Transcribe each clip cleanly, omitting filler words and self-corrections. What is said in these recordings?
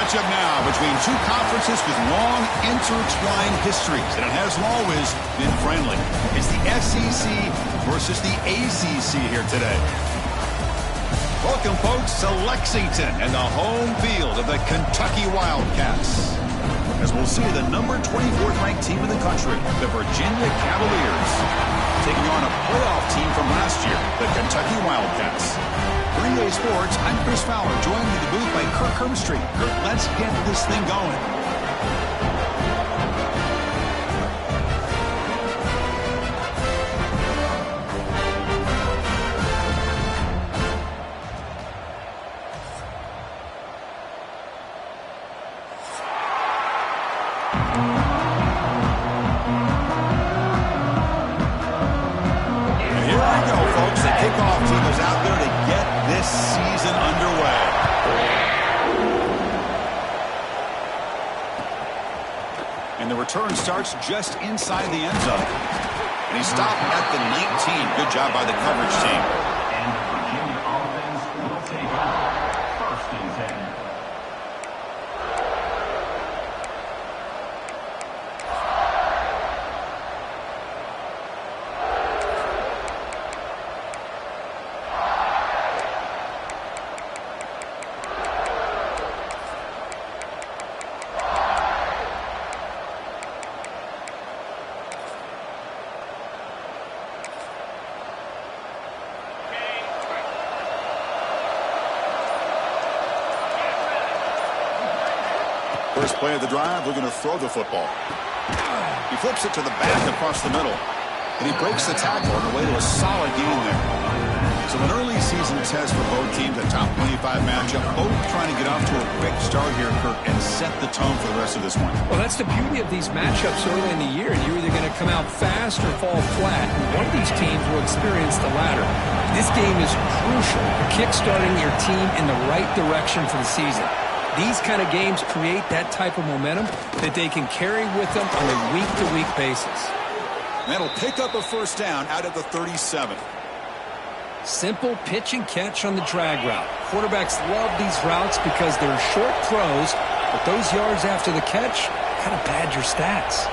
matchup now between two conferences with long intertwined histories, and it hasn't always been friendly. It's the SEC versus the ACC here today. Welcome, folks, to Lexington and the home field of the Kentucky Wildcats. As we'll see the number 24th ranked team in the country, the Virginia Cavaliers, taking on a playoff team from last year, the Kentucky Wildcats. For EA Sports, I'm Chris Fowler, joined in the booth by Kirk Hermstreet. Kirk, let's get this thing going. Turn starts just inside the end zone. And he stopped at the 19. Good job by the coverage team. And the Virginia offense will take off first and 10. First play of the drive, we're going to throw the football. He flips it to the back across the middle. And he breaks the tackle on the way to a solid gain there. So an early season test for both teams, a top 25 matchup. Both trying to get off to a quick start here, Kirk, and set the tone for the rest of this one. Well, that's the beauty of these matchups early in the year. You're either going to come out fast or fall flat. And one of these teams will experience the latter. This game is crucial for kick-starting your team in the right direction for the season. These kind of games create that type of momentum that they can carry with them on a week-to-week basis. That'll pick up a first down out at the 37. Simple pitch and catch on the drag route. Quarterbacks love these routes because they're short throws, but those yards after the catch kind of pad your stats.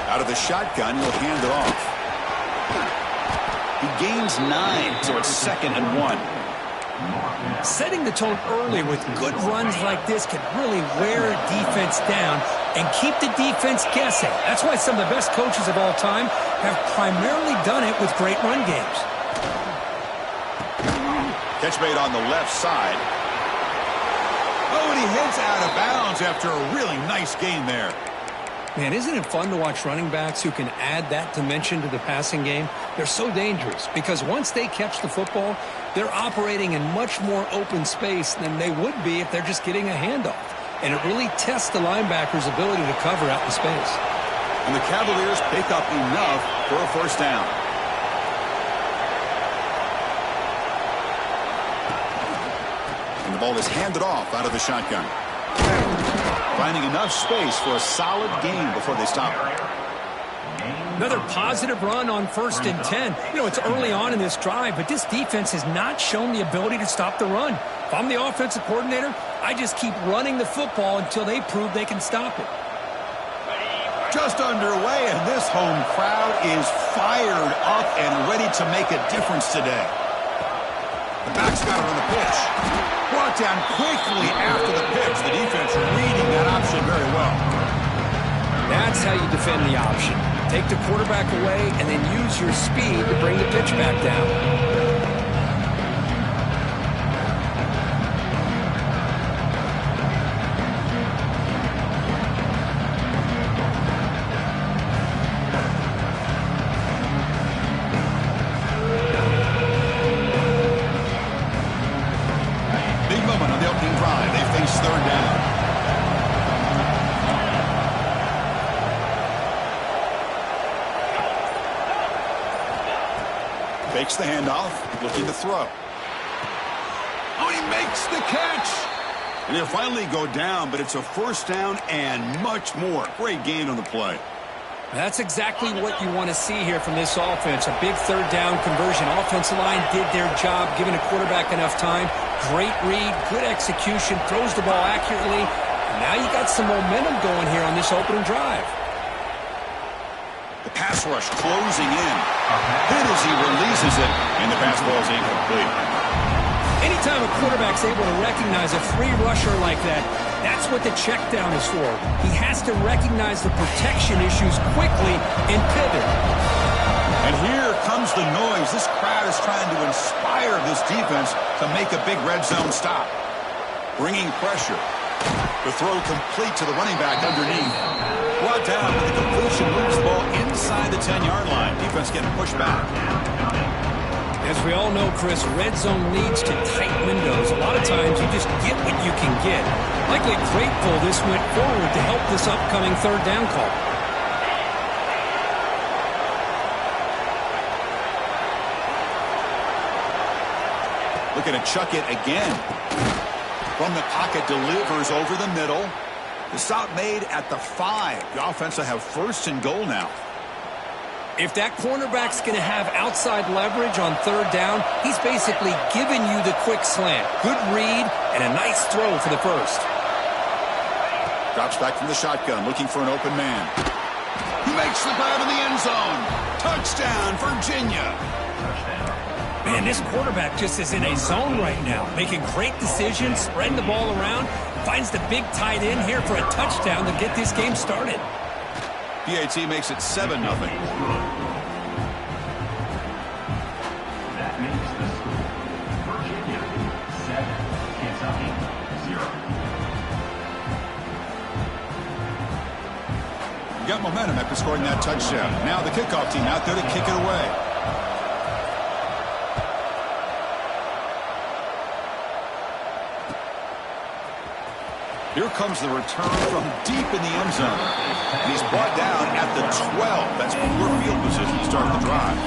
Out of the shotgun, he'll hand it off. He gains 9, so it's 2nd and 1. Setting the tone early with good runs like this can really wear a defense down and keep the defense guessing. That's why some of the best coaches of all time have primarily done it with great run games. Catch made on the left side. Oh, and he heads out of bounds after a really nice gain there. Man, isn't it fun to watch running backs who can add that dimension to the passing game? They're so dangerous because once they catch the football, they're operating in much more open space than they would be if they're just getting a handoff. And it really tests the linebacker's ability to cover out the space. And the Cavaliers pick up enough for a first down. And the ball is handed off out of the shotgun. Finding enough space for a solid gain before they stop it. Another positive run on 1st and 10. You know, it's early on in this drive, but this defense has not shown the ability to stop the run. If I'm the offensive coordinator, I just keep running the football until they prove they can stop it. Just underway, and this home crowd is fired up and ready to make a difference today. The back's got it on the pitch. Brought down quickly after the pitch. The defense reading that option very well. That's how you defend the option. Take the quarterback away and then use your speed to bring the pitch back down. Big moment on the opening drive. They face 3rd down. Fakes the handoff, looking to throw. Oh, he makes the catch! And he'll finally go down, but it's a first down and much more. Great gain on the play. That's exactly what you want to see here from this offense. A big third down conversion. Offensive line did their job, giving a quarterback enough time. Great read, good execution, throws the ball accurately. And now you got some momentum going here on this opening drive. The pass rush closing in. Hit as he releases it, and the pass ball is incomplete. Anytime a quarterback's able to recognize a free rusher like that, that's what the check down is for. He has to recognize the protection issues quickly and pivot. And here comes the noise. This crowd is trying to inspire this defense to make a big red zone stop. Bringing pressure. The throw complete to the running back underneath. Brought down, but the completion moves the ball inside the 10-yard line. Defense getting pushed back. As we all know, Chris, red zone leads to tight windows. A lot of times you just get what you can get. Likely grateful this went forward to help this upcoming third down call. Looking to chuck it again. From the pocket, delivers over the middle. The stop made at the 5. The offense will have first and goal now. If that cornerback's going to have outside leverage on third down, he's basically giving you the quick slant. Good read and a nice throw for the first. Drops back from the shotgun, looking for an open man. He makes the grab in the end zone. Touchdown, Virginia. Man, this quarterback just is in a zone right now, making great decisions, spreading the ball around, finds the big tight end here for a touchdown to get this game started. PAT makes it 7-0. That makes the score Virginia 7, Kentucky 0. You got momentum after scoring that touchdown. Now the kickoff team out there to kick it away. Here comes the return from deep in the end zone. And he's brought down at the 12. That's poor field position to start the drive.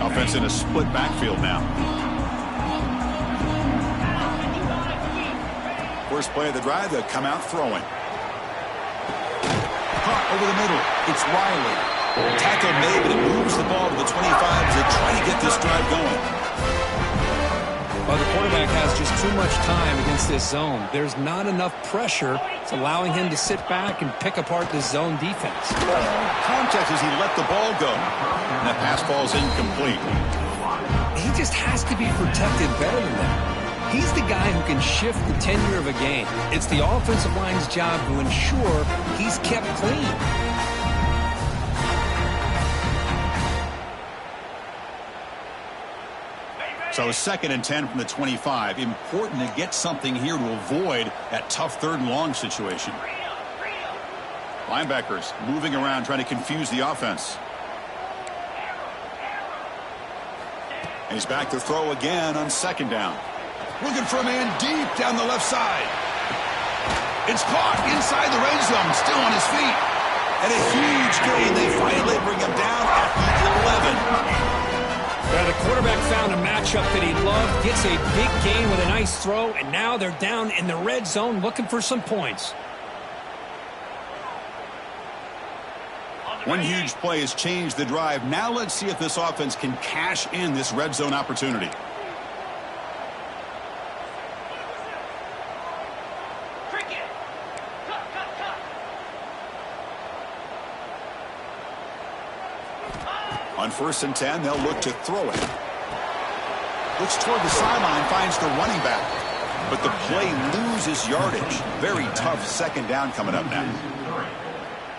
Offense in a split backfield now. First play of the drive, they'll come out throwing. Caught over the middle. It's Riley. Tackle made, but it moves the ball to the 25 as they try to get this drive going. Well, the quarterback has just too much time against this zone. There's not enough pressure. It's allowing him to sit back and pick apart this zone defense. Contact as he let the ball go. And that pass falls incomplete. He just has to be protected better than that. He's the guy who can shift the tenure of a game. It's the offensive line's job to ensure he's kept clean. So 2nd and 10 from the 25. Important to get something here to avoid that tough third and long situation. Linebackers moving around, trying to confuse the offense. And he's back to throw again on 2nd down. Looking for a man deep down the left side. It's caught inside the red zone, still on his feet. And a huge gain. They finally bring him down at the 11. Well, the quarterback found a matchup that he loved, gets a big gain with a nice throw, and now they're down in the red zone looking for some points. One huge play has changed the drive. Now let's see if this offense can cash in this red zone opportunity. On 1st and 10, they'll look to throw it. Looks toward the sideline, finds the running back. But the play loses yardage. Very tough 2nd down coming up now.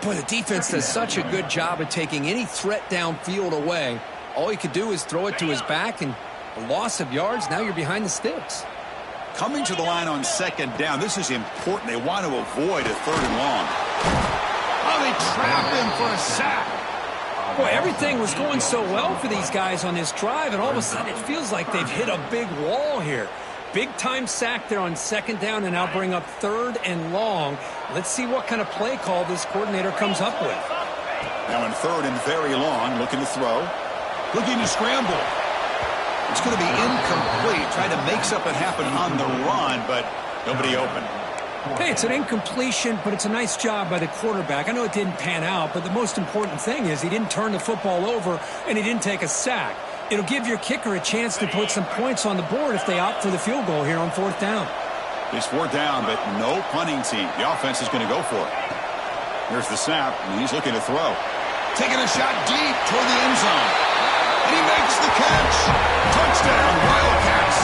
Boy, the defense does such a good job of taking any threat downfield away. All he could do is throw it to his back, and a loss of yards, now you're behind the sticks. Coming to the line on 2nd down, this is important. They want to avoid a 3rd and long. Oh, they trap him for a sack. Boy, everything was going so well for these guys on this drive, and all of a sudden it feels like they've hit a big wall here. big-time sack there on second down and now bring up third and long. Let's see what kind of play call this coordinator comes up with. Now in third and very long, looking to throw. Looking to scramble. It's going to be incomplete. Trying to make something happen on the run, but nobody open. Hey, it's an incompletion, but it's a nice job by the quarterback. I know it didn't pan out, but the most important thing is he didn't turn the football over and he didn't take a sack. It'll give your kicker a chance to put some points on the board if they opt for the field goal here on fourth down. It's fourth down, but no punting team. The offense is going to go for it. Here's the snap, and he's looking to throw. Taking a shot deep toward the end zone. And he makes the catch. Touchdown, Wildcats.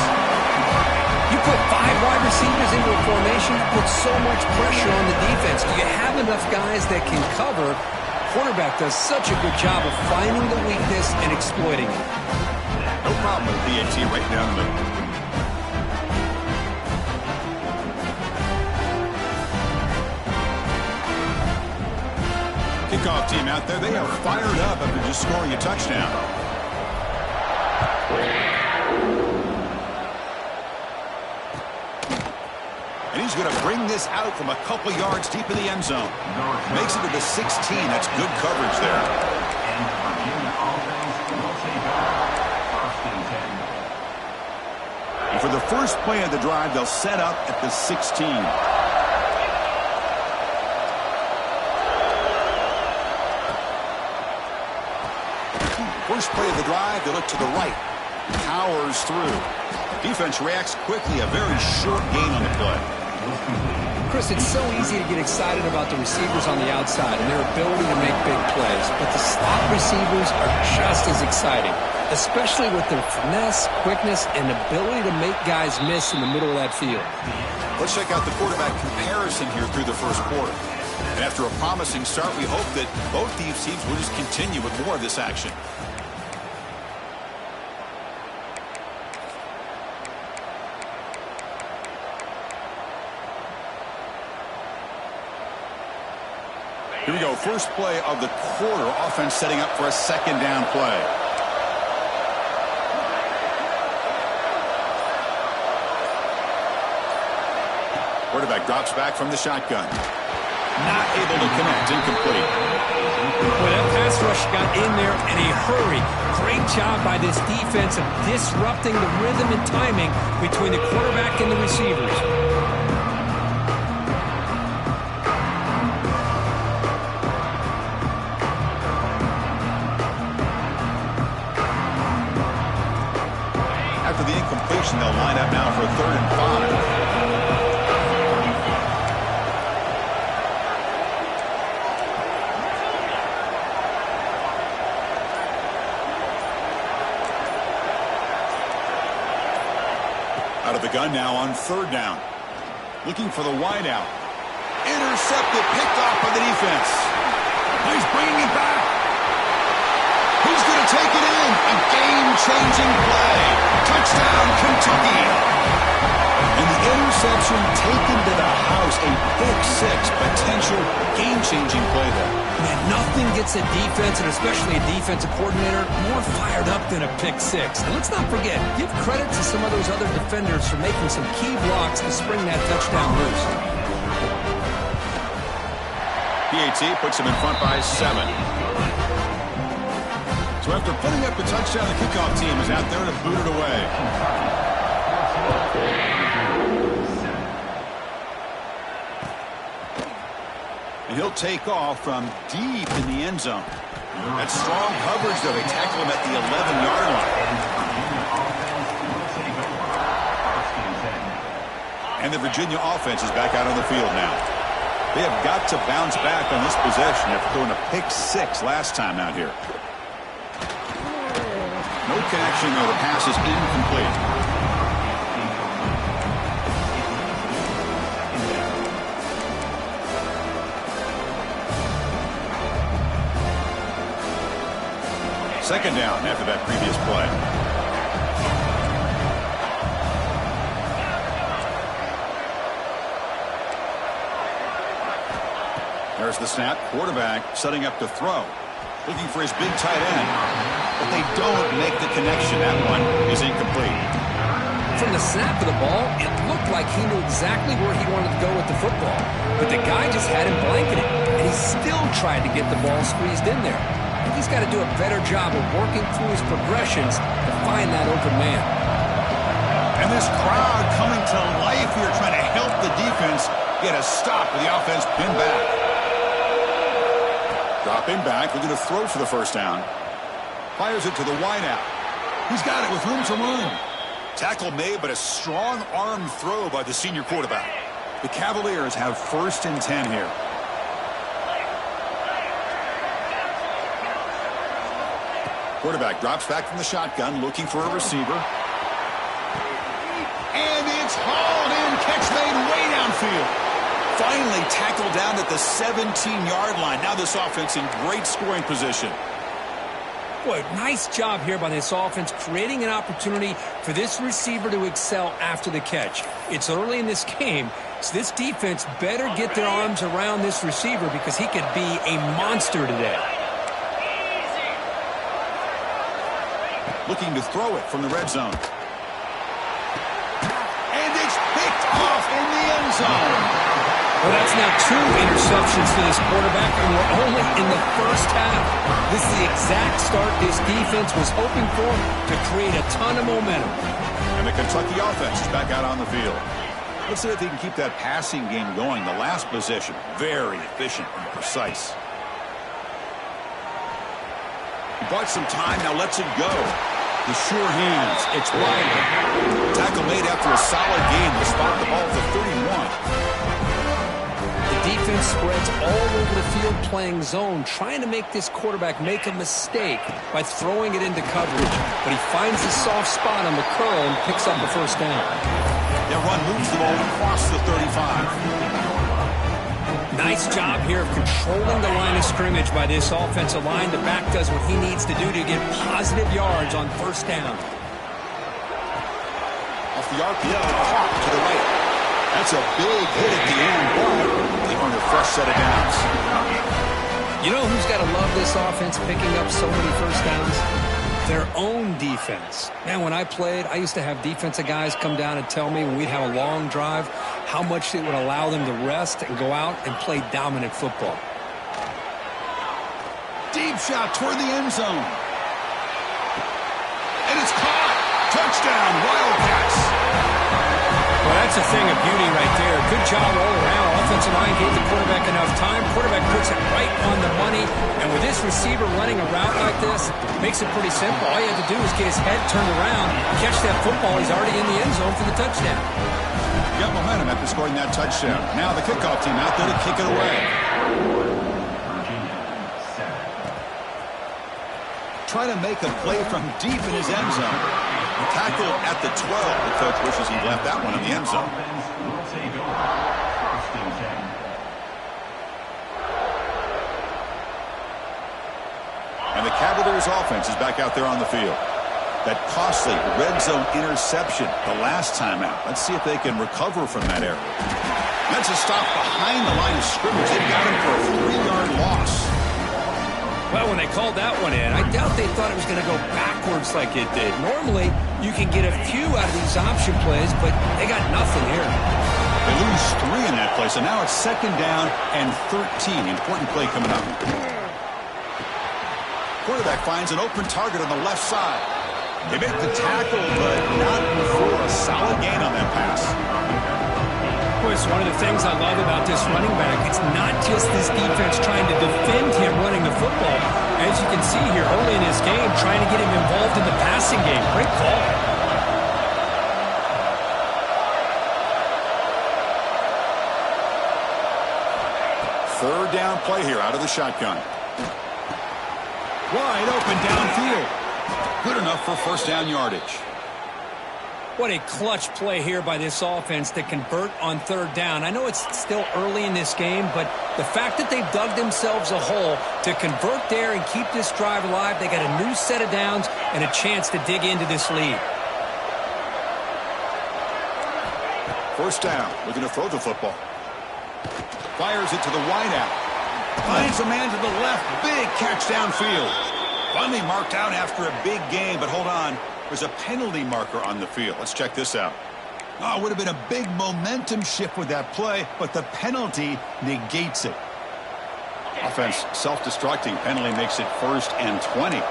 You put 5 wide receivers into a formation, you put so much pressure on the defense. Do you have enough guys that can cover? Quarterback does such a good job of finding the weakness and exploiting it. No problem with BAT right down the middle. Kickoff team out there, they are fired up after just scoring a touchdown. And he's going to bring this out from a couple yards deep in the end zone. Makes it to the 16. That's good coverage there. And the Virginia offense will take over first and 10. And for the first play of the drive, they'll set up at the 16. First play of the drive, they look to the right. Powers through. Defense reacts quickly. A very short gain on the play. Chris, it's so easy to get excited about the receivers on the outside and their ability to make big plays, but the slot receivers are just as exciting, especially with their finesse, quickness, and ability to make guys miss in the middle of that field. Let's check out the quarterback comparison here through the first quarter. And after a promising start, we hope that both these teams will just continue with more of this action. Here we go. First play of the quarter. Offense setting up for a second down play. Quarterback drops back from the shotgun. Not able to connect. Incomplete. Well, that pass rush got in there in a hurry. Great job by this defense of disrupting the rhythm and timing between the quarterback and the receivers. After the incompletion, they'll line up now for a 3rd and 5. Out of the gun now on 3rd down. Looking for the wideout. Intercepted, picked off by the defense. He's bringing it back. He's going to take it in. A game-changing play. Touchdown, Kentucky. And the interception taken to the house. A big 6 potential game-changing play there. Man, nothing gets a defense, and especially a defensive coordinator, more fired up than a pick 6. And let's not forget, give credit to some of those other defenders for making some key blocks to spring that touchdown loose. PAT puts him in front by 7. So after putting up the touchdown, the kickoff team is out there to boot it away. And he'll take off from deep in the end zone. That's strong coverage, though. They tackle him at the 11-yard line. And the Virginia offense is back out on the field now. They have got to bounce back on this possession after throwing a pick 6 last time out here. No connection, though. The pass is incomplete. Second down after that previous play. There's the snap. Quarterback setting up to throw. Looking for his big tight end. But they don't make the connection. That one is incomplete. From the snap of the ball, it looked like he knew exactly where he wanted to go with the football. But the guy just had him blanketed, and he still tried to get the ball squeezed in there. I think he's got to do a better job of working through his progressions to find that open man. And this crowd coming to life here, trying to help the defense get a stop with the offense pinned back. Dropping back, looking to throw for the first down. Fires it to the wideout. He's got it with room to run. Tackle made, but a strong arm throw by the senior quarterback. The Cavaliers have 1st and 10 here. Quarterback drops back from the shotgun, looking for a receiver. And it's hauled in. Catch made way downfield. Finally tackled down at the 17-yard line. Now this offense in great scoring position. Boy, nice job here by this offense, creating an opportunity for this receiver to excel after the catch. It's early in this game, so this defense better get their arms around this receiver because he could be a monster today. Looking to throw it from the red zone. And it's picked off in the end zone. Well, that's now 2 interceptions for this quarterback, and we're only in the first half. This is the exact start this defense was hoping for to create a ton of momentum. And the Kentucky offense is back out on the field. Let's see if they can keep that passing game going. The last possession, very efficient and precise. He bought some time, now lets it go. The sure hands, it's Riley. Tackle made after a solid game. They spot the ball for 31. Defense spreads all over the field playing zone, trying to make this quarterback make a mistake by throwing it into coverage. But he finds the soft spot on the curl and picks up the first down. That run moves the ball across the 35. Nice job here of controlling the line of scrimmage by this offensive line. The back does what he needs to do to get positive yards on first down. Off the RPO, caught to the right. That's a big hit at the end, but they earn a fresh set of downs. You know who's got to love this offense picking up so many first downs? Their own defense. Man, when I played, I used to have defensive guys come down and tell me when we'd have a long drive how much it would allow them to rest and go out and play dominant football. Deep shot toward the end zone. And it's caught. Touchdown, Wildcats. Well, that's a thing of beauty right there. Good job all around. Offensive line gave the quarterback enough time. Quarterback puts it right on the money. And with this receiver running a route like this, makes it pretty simple. All you have to do is get his head turned around, catch that football. He's already in the end zone for the touchdown. Got momentum after scoring that touchdown. Now the kickoff team out there to kick it away. Trying to make a play from deep in his end zone. The tackle at the 12. The coach wishes he left that one in the end zone. And the Cavaliers offense is back out there on the field. That costly red zone interception the last time out. Let's see if they can recover from that error. That's a stop behind the line of scrimmage. They've got him for a 3-yard loss. Well, when they called that one in, I doubt they thought it was going to go backwards like it did. Normally, you can get a few out of these option plays, but they got nothing here. They lose 3 in that play, so now it's 2nd down and 13. Important play coming up. Quarterback finds an open target on the left side. They make the tackle, but not before a solid gain on that pass. Boy, it's one of the things I love about this running back. It's not just this defense trying to defend him running the football. As you can see here early in this game, trying to get him involved in the passing game. Great call. Third down play here out of the shotgun. Wide open downfield. Good enough for first down yardage. What a clutch play here by this offense to convert on third down. I know it's still early in this game, but the fact that they've dug themselves a hole to convert there and keep this drive alive, they got a new set of downs and a chance to dig into this lead. First down, looking to throw the football. Fires it to the wideout. Finds a man to the left. Big catch downfield. Finally marked out after a big game, but hold on. There's a penalty marker on the field. Let's check this out. Oh, it would have been a big momentum shift with that play, but the penalty negates it. Offense self-destructing. Penalty makes it 1st and 20.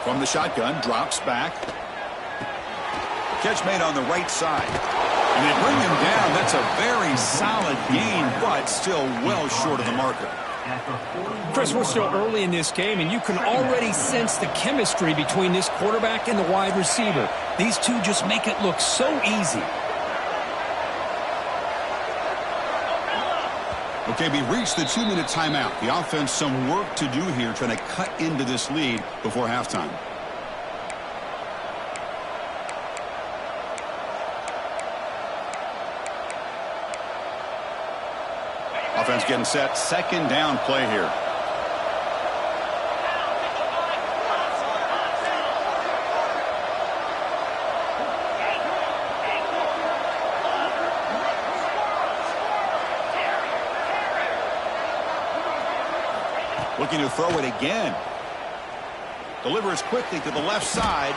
From the shotgun, drops back. Catch made on the right side. And they bring him down. That's a very solid gain, but still well short of the marker. Chris, we're still early in this game, and you can already sense the chemistry between this quarterback and the wide receiver. These two just make it look so easy. Okay, we reached the 2-minute timeout. The offense some work to do here, trying to cut into this lead before halftime. Offense getting set. 2nd down play here. Looking to throw it again. Delivers quickly to the left side.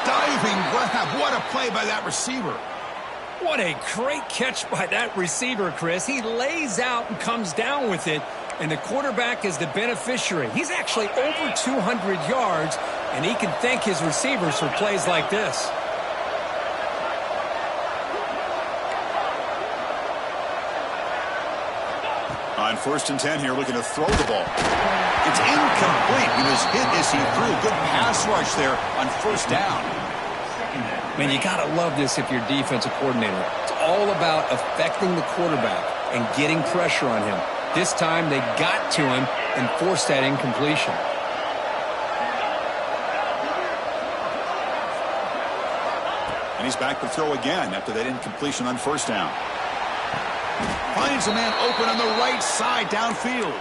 Diving grab. What a play by that receiver. What a great catch by that receiver, Chris. He lays out and comes down with it, and the quarterback is the beneficiary. He's actually over 200 yards, and he can thank his receivers for plays like this. On 1st and 10 here, looking to throw the ball. It's incomplete. He was hit as he threw. Good pass rush there on 1st down. Man, you got to love this if you're defensive coordinator. It's all about affecting the quarterback and getting pressure on him. This time they got to him and forced that incompletion. And he's back to throw again after that incompletion on 1st down. Finds a man open on the right side downfield.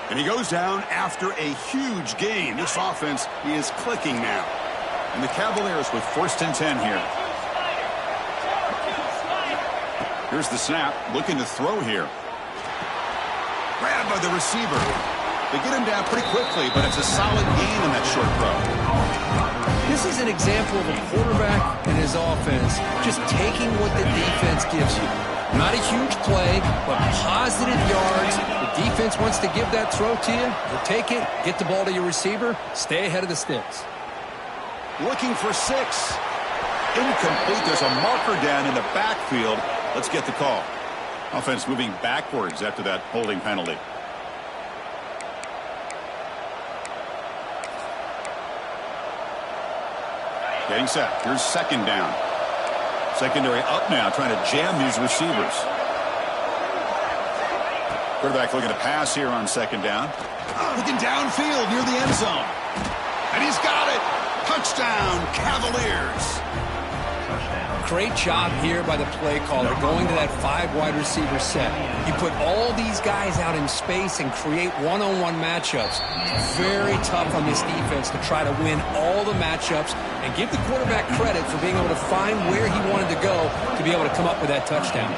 And he goes down after a huge gain. This offense is clicking now. And the Cavaliers with 1st and 10 here. Here's the snap. Looking to throw here. Grabbed by the receiver. They get him down pretty quickly, but it's a solid gain in that short throw. This is an example of a quarterback and his offense just taking what the defense gives you. Not a huge play, but positive yards. The defense wants to give that throw to you. You take it, get the ball to your receiver, stay ahead of the sticks. Looking for 6. Incomplete. There's a marker down in the backfield. Let's get the call. Offense moving backwards after that holding penalty. Getting set. Here's 2nd down. Secondary up now, trying to jam these receivers. Quarterback looking to pass here on 2nd down. Looking downfield near the end zone. And he's got it. Touchdown, Cavaliers. Great job here by the play caller, going to that 5 wide receiver set. You put all these guys out in space and create one-on-one matchups. Very tough on this defense to try to win all the matchups and give the quarterback credit for being able to find where he wanted to go to be able to come up with that touchdown.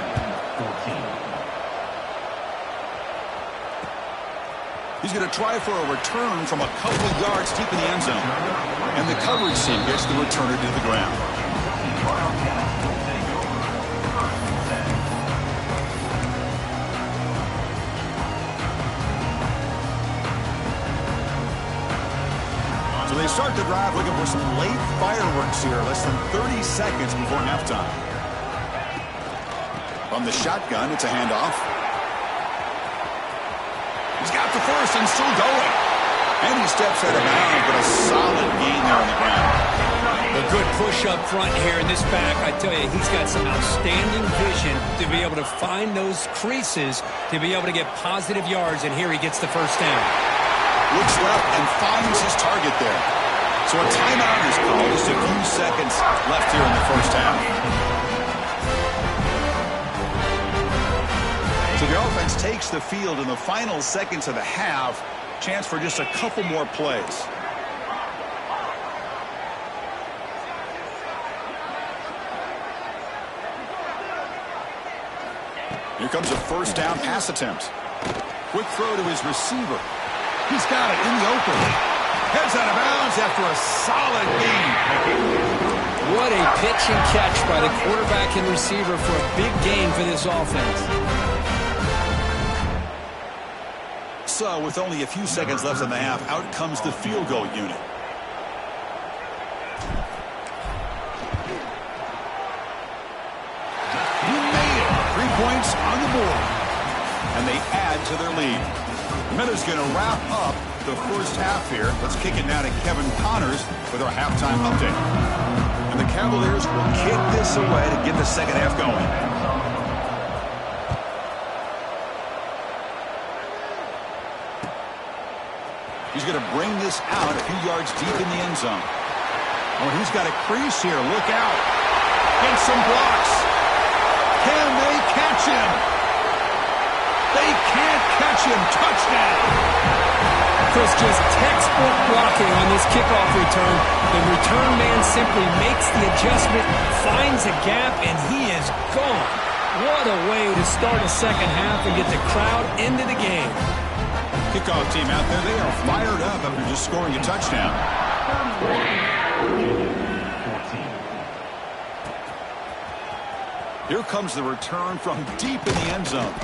He's going to try for a return from a couple of yards deep in the end zone. And the coverage team gets the returner to the ground. So they start the drive looking for some late fireworks here, less than 30 seconds before halftime. From the shotgun, it's a handoff. He's got the first and still going. And he steps out of bounds, but a solid gain there on the ground. A good push up front here in this back. I tell you, he's got some outstanding vision to be able to find those creases, to be able to get positive yards, and here he gets the first down. Looks left and finds his target there. So a timeout is called. Just a few seconds left here in the first half. So the offense takes the field in the final seconds of the half. Chance for just a couple more plays. Here comes a 1st down pass attempt. Quick throw to his receiver. He's got it in the open. Heads out of bounds after a solid gain. What a pitch and catch by the quarterback and receiver for a big gain for this offense. So, with only a few seconds left in the half, out comes the field goal unit. He made it. 3 points on the board. And they add to their lead. Miller's going to wrap up the first half here. Let's kick it now to Kevin Connors with our halftime update. And the Cavaliers will kick this away to get the second half going. He's going to bring this out a few yards deep in the end zone. Oh, he's got a crease here. Look out. And some blocks. Can they catch him? They can't catch him. Touchdown. Chris, just textbook blocking on this kickoff return. The return man simply makes the adjustment, finds a gap, and he is gone. What a way to start a second half and get the crowd into the game. Kickoff team out there, they are fired up after just scoring a touchdown. Here comes the return from deep in the end zone.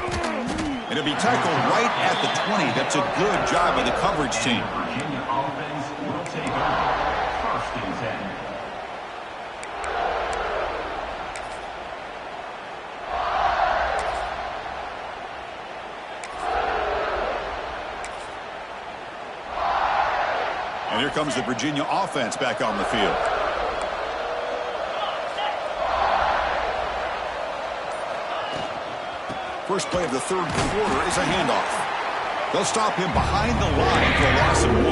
It'll be tackled right at the 20. That's a good job by the coverage team. Virginia offense will take over. First and 10. And here comes the Virginia offense back on the field. First play of the third quarter is a handoff. They'll stop him behind the line for a loss of 1.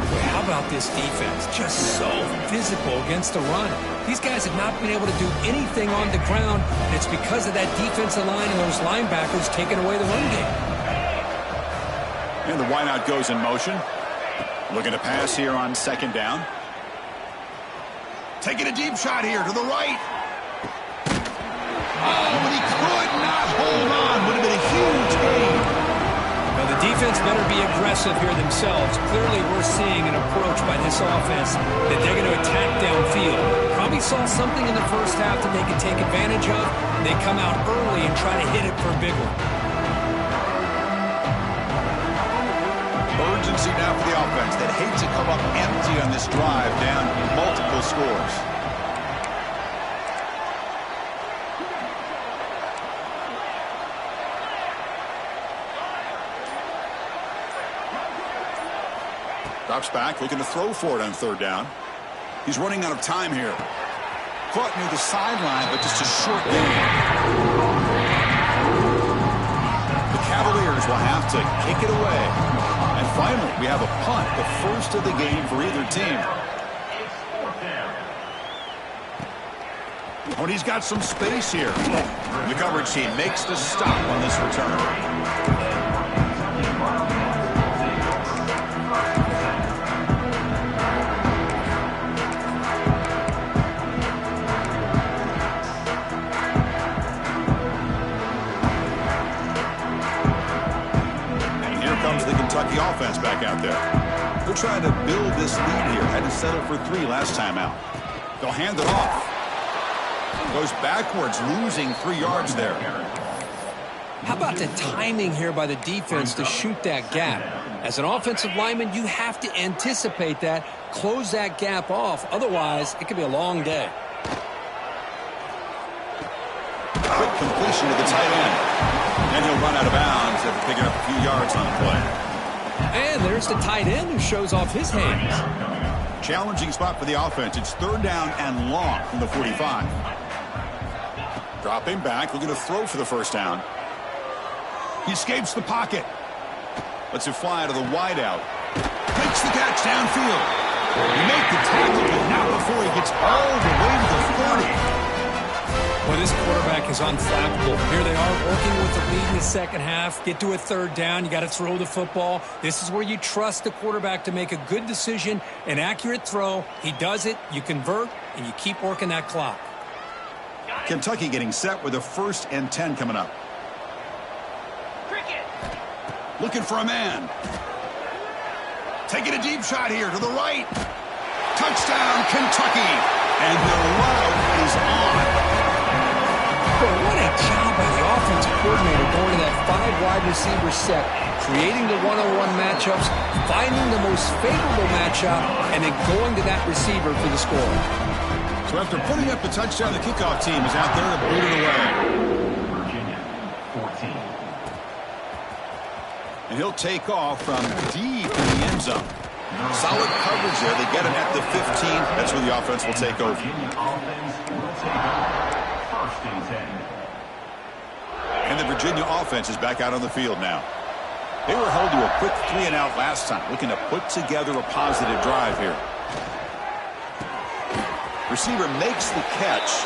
Boy, how about this defense? Just so physical against the run. These guys have not been able to do anything on the ground, and it's because of that defensive line and those linebackers taking away the run game. And the wideout goes in motion. Looking to pass here on second down. Taking a deep shot here to the right. Oh, but he could not hold on. Would have been a huge gain. Now, the defense better be aggressive here themselves. Clearly, we're seeing an approach by this offense that they're going to attack downfield. Probably saw something in the first half that they could take advantage of. They come out early and try to hit it for a big one. Urgency now for the offense that hates to come up empty on this drive, down multiple scores. Drops back, looking to throw for it on third down. He's running out of time here. Caught near the sideline, but just a short gain. The Cavaliers will have to kick it away. And finally, we have a punt, the first of the game for either team. When he's got some space here. The coverage team makes the stop on this return. The Kentucky offense back out there. They're trying to build this lead here. Had to settle for 3 last time out. They'll hand it off. Goes backwards, losing 3 yards there. How about the timing here by the defense to shoot that gap? As an offensive lineman, you have to anticipate that, close that gap off. Otherwise, it could be a long day. Quick completion to the tight end. And he'll run out of bounds after picking up a few yards on the play. And there's the tight end who shows off his hands. Challenging spot for the offense. It's third down and long from the 45. Dropping back, looking to throw for the first down. He escapes the pocket. Lets it fly to the wideout. Makes the catch downfield. He makes the tackle, but not before he gets all the way to the 30. Well, this quarterback is unflappable. Here they are working with the lead in the second half. Get to a third down. You got to throw the football. This is where you trust the quarterback to make a good decision, an accurate throw. He does it, you convert, and you keep working that clock. Kentucky getting set with a 1st and 10 coming up. Looking for a man. Taking a deep shot here to the right. Touchdown, Kentucky. And the route is on. Boy, what a job by the offensive coordinator going to that 5 wide receiver set, creating the one-on-one matchups, finding the most favorable matchup, and then going to that receiver for the score. So after putting up the touchdown, the kickoff team is out there to boot it away. Virginia, 14. And he'll take off from deep in the end zone. Solid coverage there. They get him at the 15. That's where the offense will take over. Virginia offense will take over. First and 10. And the Virginia offense is back out on the field now. They were held to a quick 3-and-out last time, looking to put together a positive drive here. Receiver makes the catch.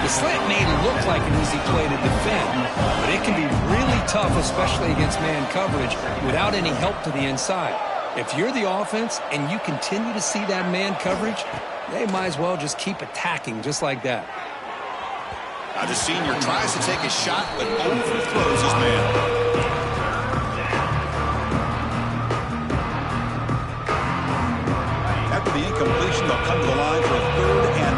The slant may look like an easy play to defend, but it can be really tough, especially against man coverage, without any help to the inside. If you're the offense and you continue to see that man coverage, they might as well just keep attacking just like that. Now the senior tries to take a shot, but overthrows his man. After the incompletion, they'll come to the line for a 3rd and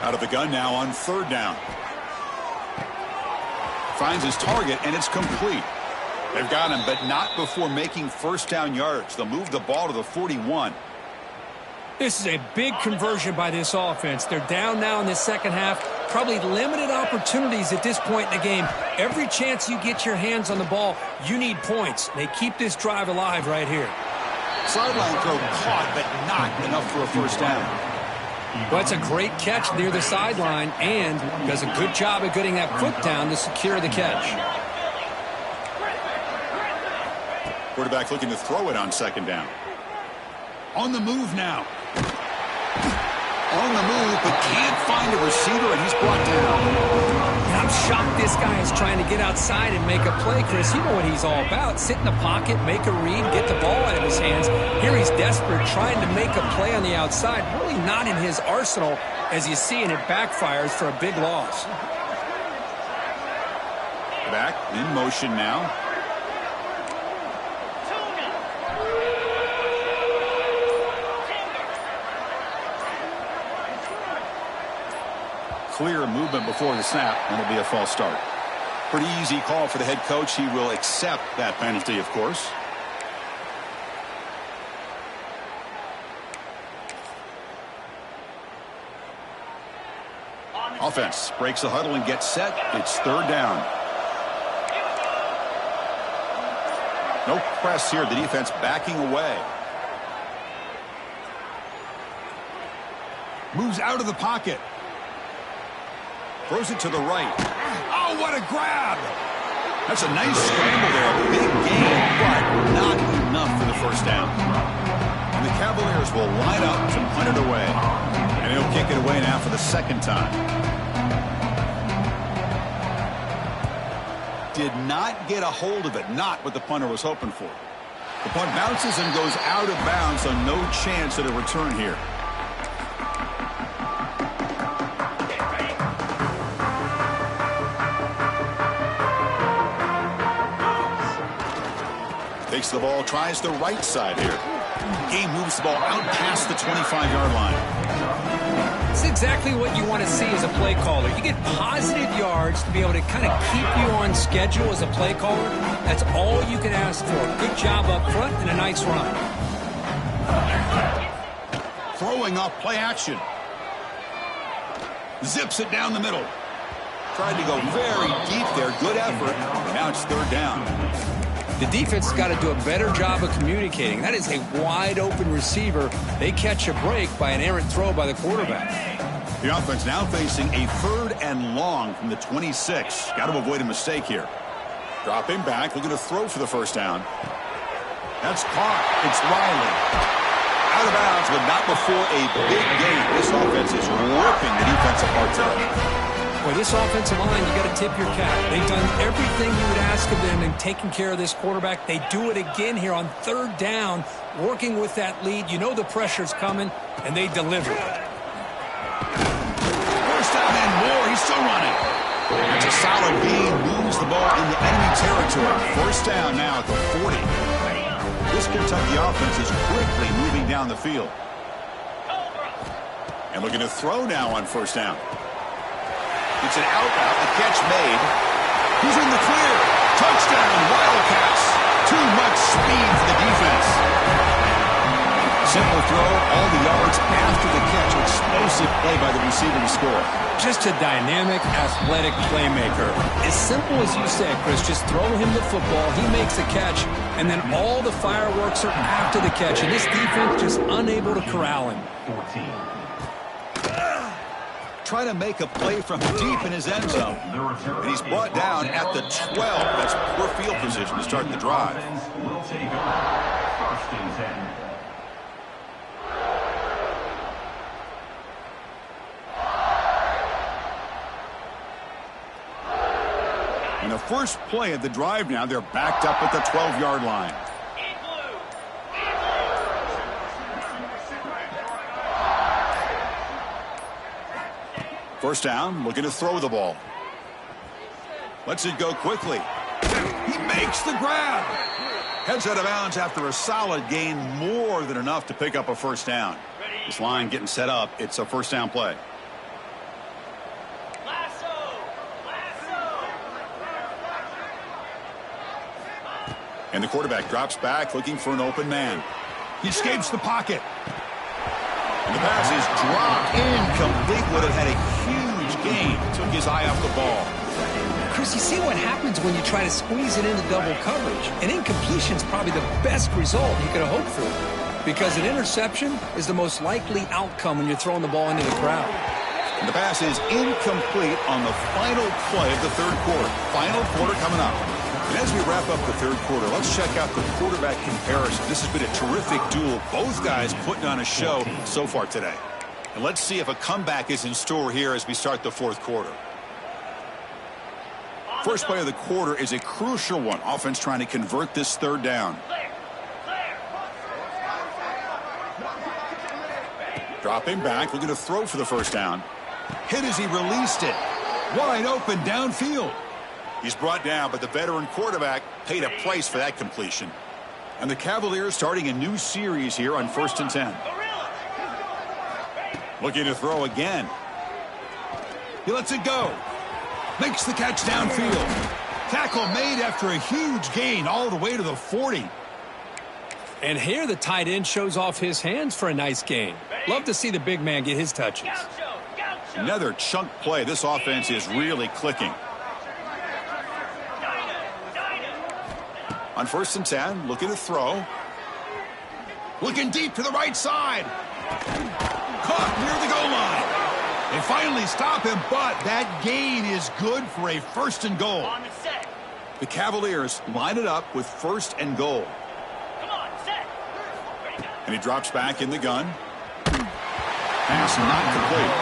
4. Out of the gun now on 3rd down. Finds his target, and it's complete. They've got him, but not before making 1st down yards. They'll move the ball to the 41. This is a big conversion by this offense. They're down now in the second half. Probably limited opportunities at this point in the game. Every chance you get your hands on the ball, you need points. They keep this drive alive right here. Sideline throw caught, but not enough for a 1st down. Well, that's a great catch near the sideline and does a good job of getting that foot down to secure the catch. Quarterback looking to throw it on 2nd down. On the move now. On the move, but can't find a receiver, and he's brought down. And I'm shocked this guy is trying to get outside and make a play, Chris. You know what he's all about. Sit in the pocket, make a read, get the ball out of his hands. Here he's desperate, trying to make a play on the outside. Really not in his arsenal, as you see, and it backfires for a big loss. Back in motion now. Clear movement before the snap, and it'll be a false start. Pretty easy call for the head coach. He will accept that penalty, of course. Offense breaks the huddle and gets set. It's 3rd down. No press here. The defense backing away. Moves out of the pocket. Throws it to the right. Oh, what a grab! That's a nice scramble there. A big gain, but not enough for the 1st down. And the Cavaliers will line up to punt it away. And he'll kick it away now for the 2nd time. Did not get a hold of it. Not what the punter was hoping for. The punt bounces and goes out of bounds, so no chance at a return here. Takes the ball, tries the right side here. Game moves the ball out past the 25-yard line. It's exactly what you want to see as a play caller. You get positive yards to be able to kind of keep you on schedule as a play caller. That's all you can ask for. Good job up front and a nice run. Throwing off play action. Zips it down the middle. Tried to go very deep there. Good effort. Now it's 3rd down. The defense has got to do a better job of communicating. That is a wide-open receiver. They catch a break by an errant throw by the quarterback. The offense now facing a 3rd and long from the 26. Got to avoid a mistake here. Dropping back, looking to throw for the 1st down. That's caught. It's Riley. Out of bounds, but not before a big gain. This offense is ripping the defense apart today. Boy, this offensive line, you got to tip your cap. They've done everything you would ask of them in taking care of this quarterback. They do it again here on 3rd down, working with that lead. You know the pressure's coming, and they deliver. 1st down and more. He's still running. It's a solid gain, moves the ball into enemy territory. First down now at the 40. This Kentucky offense is quickly moving down the field. And looking to throw now on first down. It's an out route, the catch made. He's in the clear. Touchdown, Wildcats. Too much speed for the defense. Simple throw, all the yards after the catch. Explosive play by the receiver to score. Just a dynamic, athletic playmaker. As simple as you said, Chris, just throw him the football, he makes a catch, and then all the fireworks are after the catch. And this defense just unable to corral him. 14. Trying to make a play from deep in his end zone. And he's brought down at the 12. That's poor field position to start the drive. Will take over. First and 10. And the first play of the drive now, they're backed up at the 12-yard line. First down, looking to throw the ball. Lets it go quickly. He makes the grab. Heads out of bounds after a solid gain, more than enough to pick up a first down. This line getting set up. It's a first down play. And the quarterback drops back, looking for an open man. He escapes the pocket. And the pass is dropped incomplete. Would have had a huge gain. Took his eye off the ball. Chris, you see what happens when you try to squeeze it into double coverage. An incompletion is probably the best result you could have hoped for, because an interception is the most likely outcome when you're throwing the ball into the crowd. And the pass is incomplete on the final play of the third quarter. Final quarter coming up. And as we wrap up the third quarter, let's check out the quarterback comparison. This has been a terrific duel. Both guys putting on a show so far today. And let's see if a comeback is in store here as we start the fourth quarter. First play of the quarter is a crucial one. Offense trying to convert this third down. Dropping back, looking to throw for the first down. Hit as he released it. Wide open downfield. He's brought down, but the veteran quarterback paid a price for that completion. And the Cavaliers starting a new series here on 1st and 10. Looking to throw again. He lets it go. Makes the catch downfield. Tackle made after a huge gain all the way to the 40. And here the tight end shows off his hands for a nice gain. Love to see the big man get his touches. Another chunk play. This offense is really clicking. On 1st and 10, looking to throw. Looking deep to the right side. Caught near the goal line. They finally stop him, but that gain is good for a 1st and goal. The Cavaliers line it up with 1st and goal. And he drops back in the gun. Pass not complete.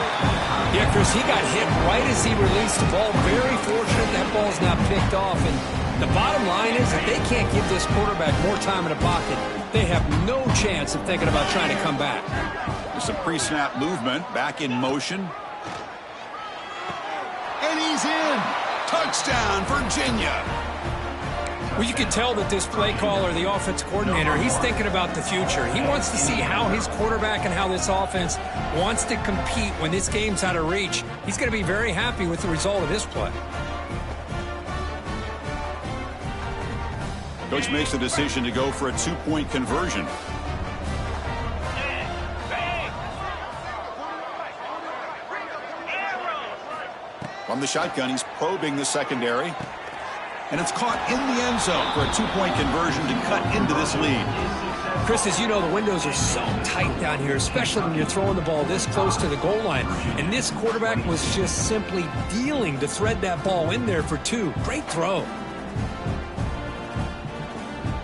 Yeah, Chris, he got hit right as he released the ball. Very fortunate that ball's not picked off. And the bottom line is that they can't give this quarterback more time in the pocket. They have no chance of thinking about trying to come back. There's some pre-snap movement, back in motion. And he's in. Touchdown, Virginia. Well, you can tell that this play caller, the offense coordinator, he's thinking about the future. He wants to see how his quarterback and how this offense wants to compete when this game's out of reach. He's going to be very happy with the result of this play. Coach makes the decision to go for a 2-point conversion. From the shotgun, he's probing the secondary. And it's caught in the end zone for a 2-point conversion to cut into this lead. Chris, as you know, the windows are so tight down here, especially when you're throwing the ball this close to the goal line. And this quarterback was just simply dealing to thread that ball in there for 2. Great throw.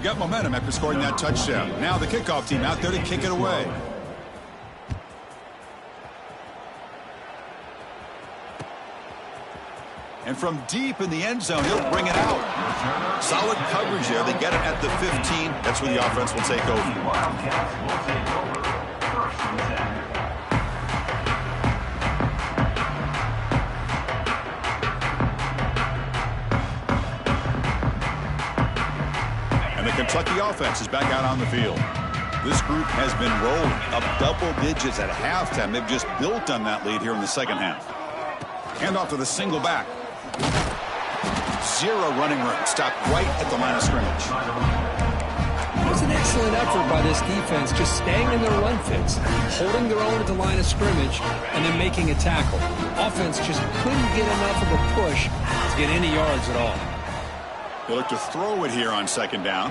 Got momentum after scoring that touchdown. Now the kickoff team out there to kick it away. And from deep in the end zone, he'll bring it out. Solid coverage there. They get it at the 15. That's where the offense will take over. Wildcats will take over. 1st and 10. Kentucky offense is back out on the field. This group has been rolling up double digits at halftime. They've just built on that lead here in the second half. Hand off to the single back. Zero running room. Stopped right at the line of scrimmage. It was an excellent effort by this defense, just staying in their run fits, holding their own at the line of scrimmage, and then making a tackle. Offense just couldn't get enough of a push to get any yards at all. They look to throw it here on second down.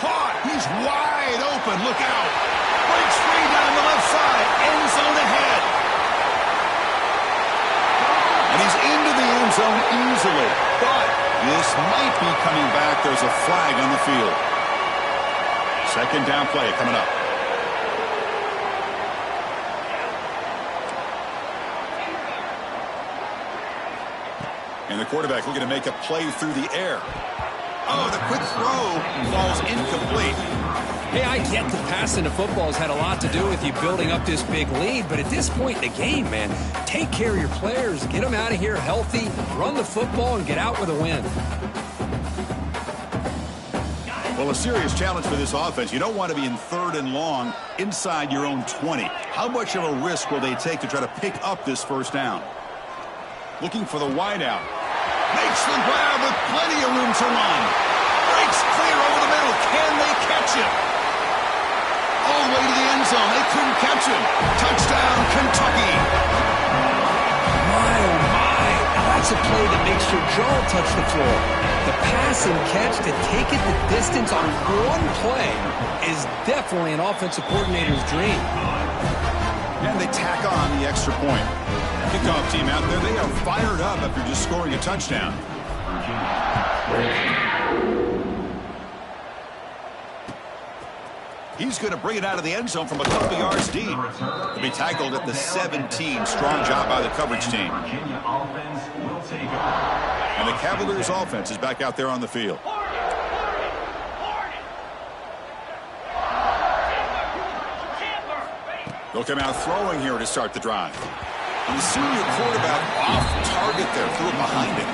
Caught! He's wide open. Look out! Breaks free down the left side. End zone ahead. And he's into the end zone easily. But this might be coming back. There's a flag on the field. Second down play coming up. And the quarterback looking to make a play through the air. Oh, the quick throw falls incomplete. Hey, I get the passing of football has had a lot to do with you building up this big lead, but at this point in the game, man, take care of your players, get them out of here healthy, run the football, and get out with a win. Well, a serious challenge for this offense. You don't want to be in third and long inside your own 20. How much of a risk will they take to try to pick up this first down? Looking for the wideout. Makes the grab with plenty of room to run. Breaks clear over the middle. Can they catch him? All the way to the end zone. They couldn't catch him. Touchdown, Kentucky. My, oh my. Now that's a play that makes your jaw touch the floor. The pass and catch to take it the distance on one play is definitely an offensive coordinator's dream. And they tack on the extra point. Kickoff team out there, they are fired up after just scoring a touchdown. He's going to bring it out of the end zone from a couple yards deep. He'll be tackled at the 17. Strong job by the coverage team. And the Cavaliers offense is back out there on the field. They'll come out throwing here to start the drive. And the senior quarterback off target there, threw it behind him.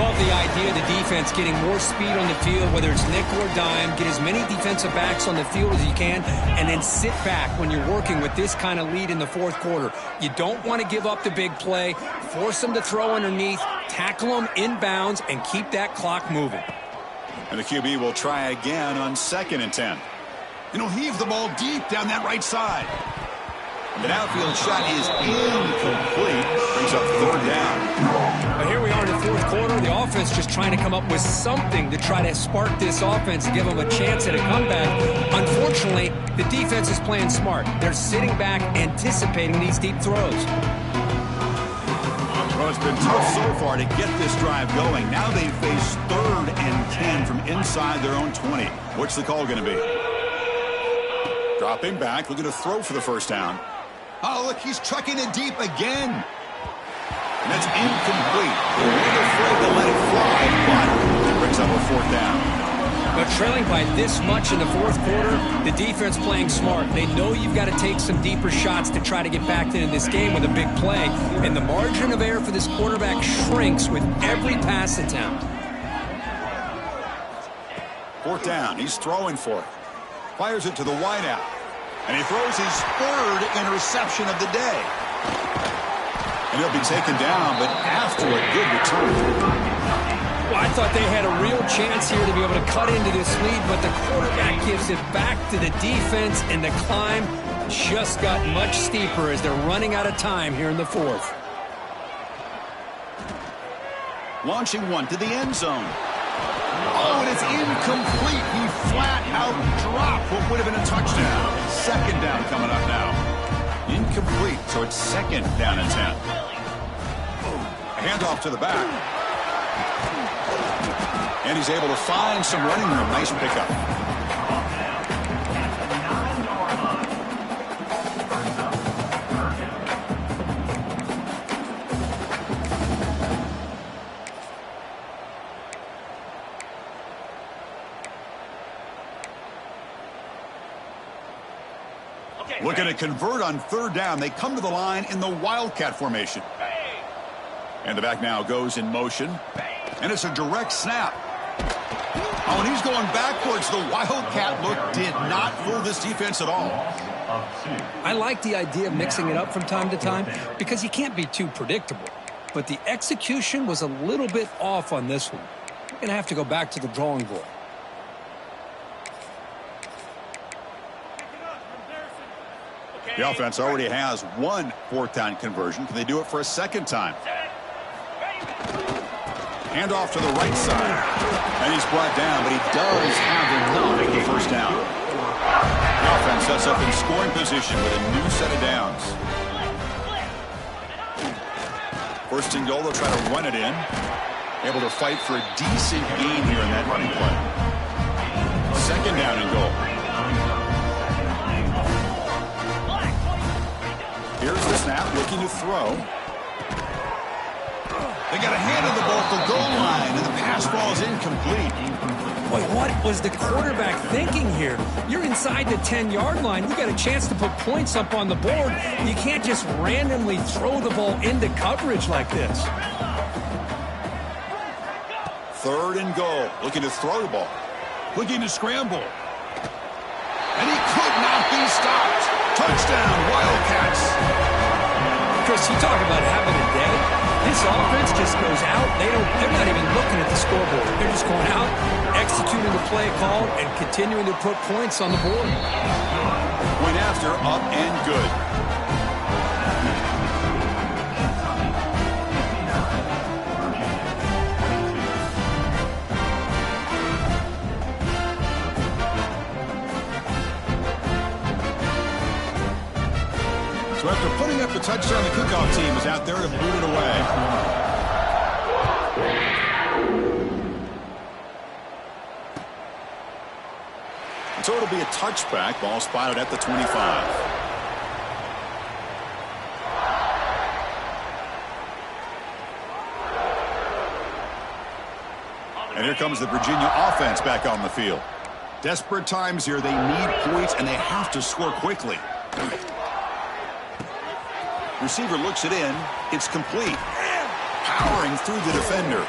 Love the idea of the defense getting more speed on the field, whether it's nickel or dime, get as many defensive backs on the field as you can, and then sit back when you're working with this kind of lead in the fourth quarter. You don't want to give up the big play, force them to throw underneath, tackle them inbounds, and keep that clock moving. And the QB will try again on 2nd and 10. And he'll heave the ball deep down that right side. The downfield shot is incomplete. Brings up 3rd down. But here we are in the fourth quarter. The offense just trying to come up with something to try to spark this offense and give them a chance at a comeback. Unfortunately, the defense is playing smart. They're sitting back, anticipating these deep throws. Well, it's been tough so far to get this drive going. Now they face 3rd and 10 from inside their own 20. What's the call going to be? Dropping back, looking to throw for the first down. Oh, look, he's trucking it deep again. And that's incomplete. They're really afraid to let it fly, but it brings up a 4th down. But trailing by this much in the fourth quarter, the defense playing smart. They know you've got to take some deeper shots to try to get back into this game with a big play. And the margin of error for this quarterback shrinks with every pass attempt. 4th down, he's throwing for it. Fires it to the wideout. And he throws his 3rd interception of the day. And he'll be taken down, but after a good return. Well, I thought they had a real chance here to be able to cut into this lead, but the quarterback gives it back to the defense, and the climb just got much steeper as they're running out of time here in the fourth. Launching one to the end zone. Oh, and it's incomplete. He flat out dropped what would have been a touchdown. 2nd down coming up now. Incomplete, so it's 2nd down and 10. A handoff to the back. And he's able to find some running room. Nice pickup. Looking to convert on 3rd down. They come to the line in the Wildcat formation. And the back now goes in motion. And it's a direct snap. Oh, and he's going backwards. The Wildcat look did not fool this defense at all. I like the idea of mixing it up from time to time because you can't be too predictable. But the execution was a little bit off on this one. We're going to have to go back to the drawing board. The offense already has one fourth-down conversion. Can they do it for a second time? Hand off to the right side. And he's brought down, but he does have enough for the first down. The offense sets up in scoring position with a new set of downs. First and goal, they'll try to run it in. Able to fight for a decent gain here in that running play. Second down and goal. Here's the snap, looking to throw. They got a hand on the ball at the goal line, and the pass ball is incomplete. Boy, what was the quarterback thinking here? You're inside the 10-yard line. You got a chance to put points up on the board. You can't just randomly throw the ball into coverage like this. Third and goal, looking to throw the ball. Looking to scramble. And he could not be stopped. Touchdown, Wildcats. Chris, you talk about having a day. This offense just goes out. They're not even looking at the scoreboard. They're just going out, executing the play call, and continuing to put points on the board. Went after, up and good. So after putting up the touchdown, the kickoff team is out there to boot it away. And so it'll be a touchback. Ball spotted at the 25. And here comes the Virginia offense back on the field. Desperate times here. They need points, and they have to score quickly. Receiver looks it in. It's complete. Powering through the defender.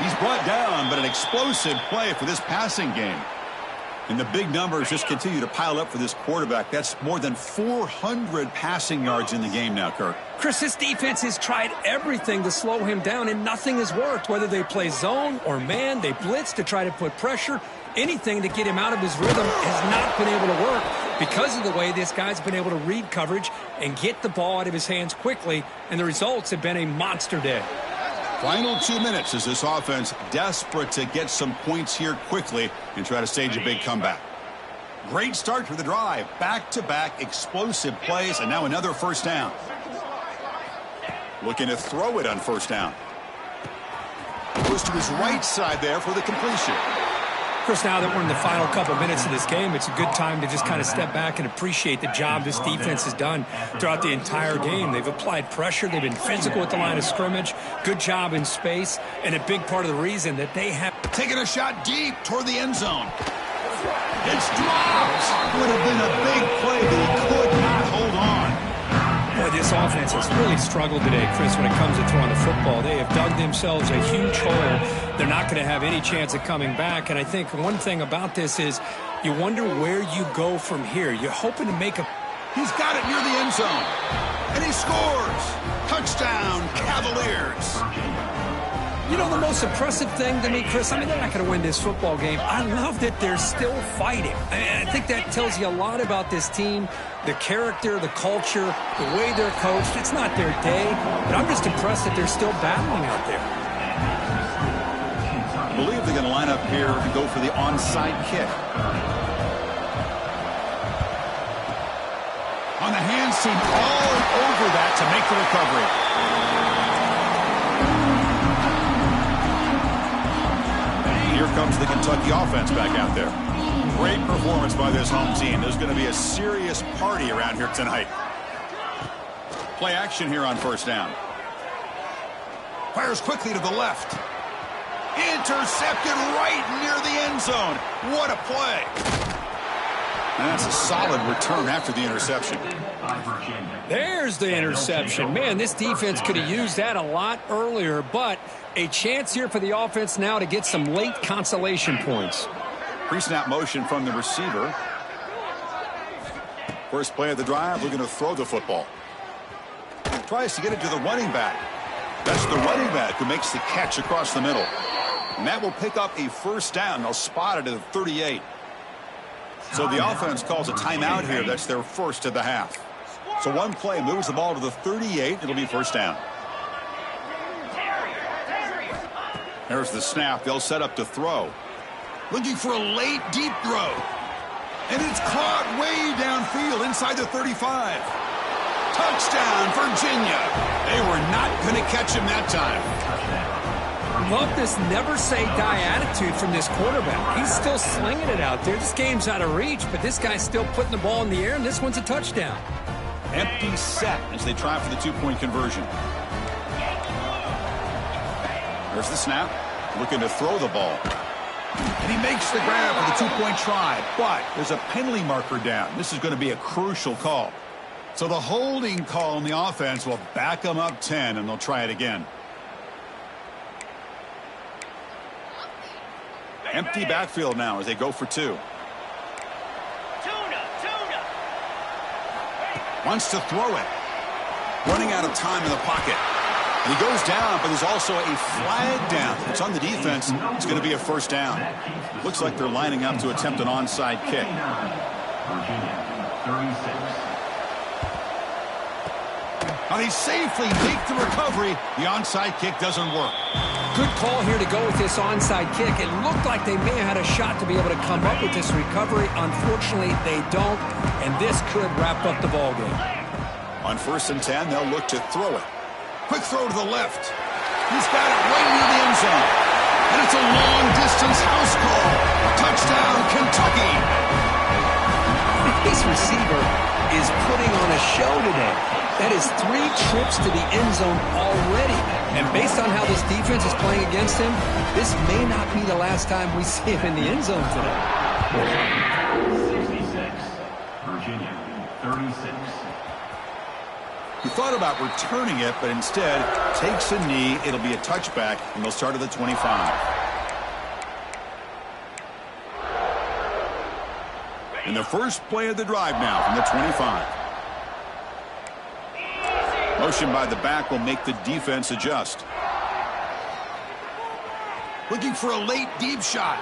He's brought down, but an explosive play for this passing game. And the big numbers just continue to pile up for this quarterback. That's more than 400 passing yards in the game now, Kirk. Chris, this defense has tried everything to slow him down, and nothing has worked. Whether they play zone or man, they blitz to try to put pressure. Anything to get him out of his rhythm has not been able to work because of the way this guy's been able to read coverage and get the ball out of his hands quickly, and the results have been a monster day. Final 2 minutes as this offense desperate to get some points here quickly and try to stage a big comeback. Great start to the drive. Back-to-back explosive plays, and now another first down. Looking to throw it on first down. Goes to his right side there for the completion. Chris, now that we're in the final couple minutes of this game, it's a good time to just kind of step back and appreciate the job this defense has done throughout the entire game. They've applied pressure. They've been physical at the line of scrimmage. Good job in space, and a big part of the reason that they have taken a shot deep toward the end zone. It's dropped. Would have been a big play, but he could not hold on. Boy, this offense has really struggled today, Chris, when it comes to throwing the football. They have dug themselves a huge hole. They're not going to have any chance of coming back. And I think one thing about this is you wonder where you go from here. You're hoping to make a... He's got it near the end zone. And he scores. Touchdown, Cavaliers. You know, the most impressive thing to me, Chris, I mean, they're not going to win this football game. I love that they're still fighting. I think that tells you a lot about this team, the character, the culture, the way they're coached. It's not their day, but I'm just impressed that they're still battling out there. I believe they're going to line up here and go for the onside kick. On the hands team, all over that to make the recovery. Here comes the Kentucky offense back out there. Great performance by this home team. There's going to be a serious party around here tonight. Play action here on first down. Fires quickly to the left. Intercepted right near the end zone. What a play. And that's a solid return after the interception. There's the interception. Man, this defense could have used that a lot earlier, but a chance here for the offense now to get some late consolation points. Pre-snap motion from the receiver. First play of the drive, we're going to throw the football. Tries to get it to the running back. That's the running back who makes the catch across the middle. And that will pick up a first down. They'll spot it at the 38. So the offense calls a timeout here. That's their first of the half. So one play moves the ball to the 38. It'll be first down. There's the snap. They'll set up to throw. Looking for a late, deep throw. And it's caught way downfield inside the 35. Touchdown, Virginia. They were not going to catch him that time. Love this never-say-die attitude from this quarterback. He's still slinging it out there. This game's out of reach, but this guy's still putting the ball in the air, and this one's a touchdown. Empty set as they try for the two-point conversion. There's the snap. Looking to throw the ball. And he makes the grab for the two-point try, but there's a penalty marker down. This is going to be a crucial call. So the holding call on the offense will back them up 10, and they'll try it again. Empty backfield now as they go for two. Wants to throw it. Running out of time in the pocket. And he goes down, but there's also a flag down. It's on the defense. It's going to be a first down. Looks like they're lining up to attempt an onside kick. Now they safely make the recovery. The onside kick doesn't work. Good call here to go with this onside kick. It looked like they may have had a shot to be able to come up with this recovery. Unfortunately, they don't, and this could wrap up the ballgame. On 1st and 10, they'll look to throw it. Quick throw to the left. He's got it right near the end zone. And it's a long-distance house call. Touchdown, Kentucky. This receiver is putting on a show today. That is 3 trips to the end zone already. And based on how this defense is playing against him, this may not be the last time we see him in the end zone today. 66. Virginia, 36. He thought about returning it, but instead takes a knee. It'll be a touchback, and they'll start at the 25. And the first play of the drive now from the 25. Motion by the back will make the defense adjust. Looking for a late deep shot.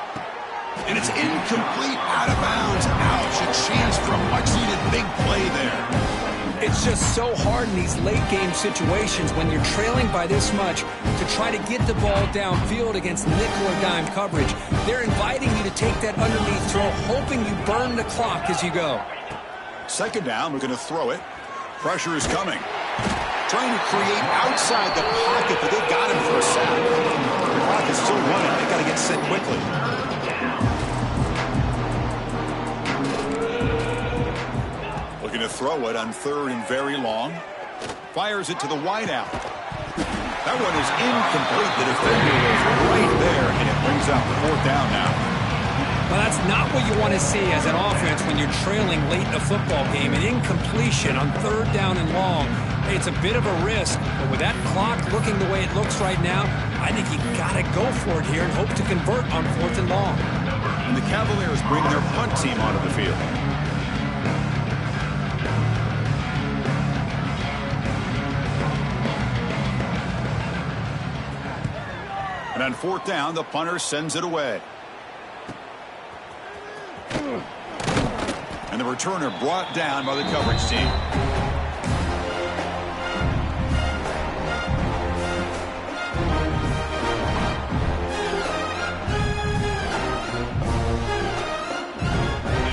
And it's incomplete, out of bounds. Ouch, a chance for a much-needed big play there. It's just so hard in these late-game situations when you're trailing by this much to try to get the ball downfield against nickel or dime coverage. They're inviting you to take that underneath throw, hoping you burn the clock as you go. Second down, we're going to throw it. Pressure is coming. Trying to create outside the pocket, but they've got him for a sack. The clock is still running. They've got to get set quickly. Looking to throw it on 3rd and very long. Fires it to the wideout. That one is incomplete. The defender was right there, and it brings up 4th down now. Well, that's not what you want to see as an offense when you're trailing late in a football game. An incompletion on 3rd down and long. It's a bit of a risk, but with that clock looking the way it looks right now, I think you got to go for it here and hope to convert on 4th and long. And the Cavaliers bring their punt team onto the field. And on 4th down, the punter sends it away. And the returner brought down by the coverage team.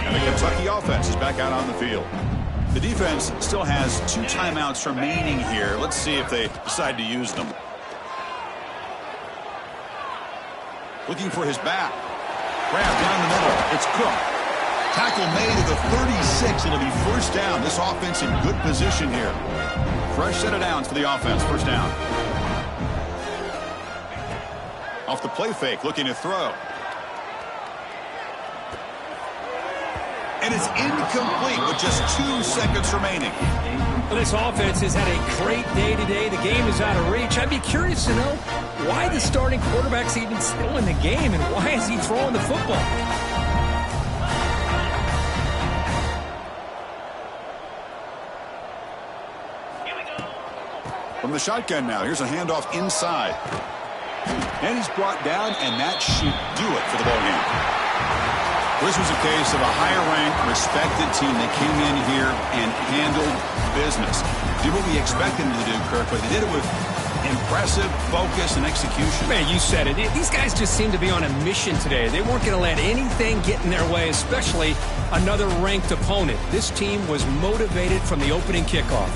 And the Kentucky offense is back out on the field. The defense still has 2 timeouts remaining here. Let's see if they decide to use them. Looking for his back. Grab down the middle. It's Cook. Tackle made at the 36. It'll be first down. This offense in good position here. Fresh set of downs for the offense. First down. Off the play fake. Looking to throw. And it's incomplete with just 2 seconds remaining. Well, this offense has had a great day today. The game is out of reach. I'd be curious to know why the starting quarterback's even still in the game and why is he throwing the football? From the shotgun now, here's a handoff inside. And he's brought down, and that should do it for the ballgame. This was a case of a higher-ranked, respected team that came in here and handled business. Did what we expected them to do, Kirk, but they did it with impressive focus and execution. Man, you said it. These guys just seem to be on a mission today. They weren't going to let anything get in their way, especially another ranked opponent. This team was motivated from the opening kickoff.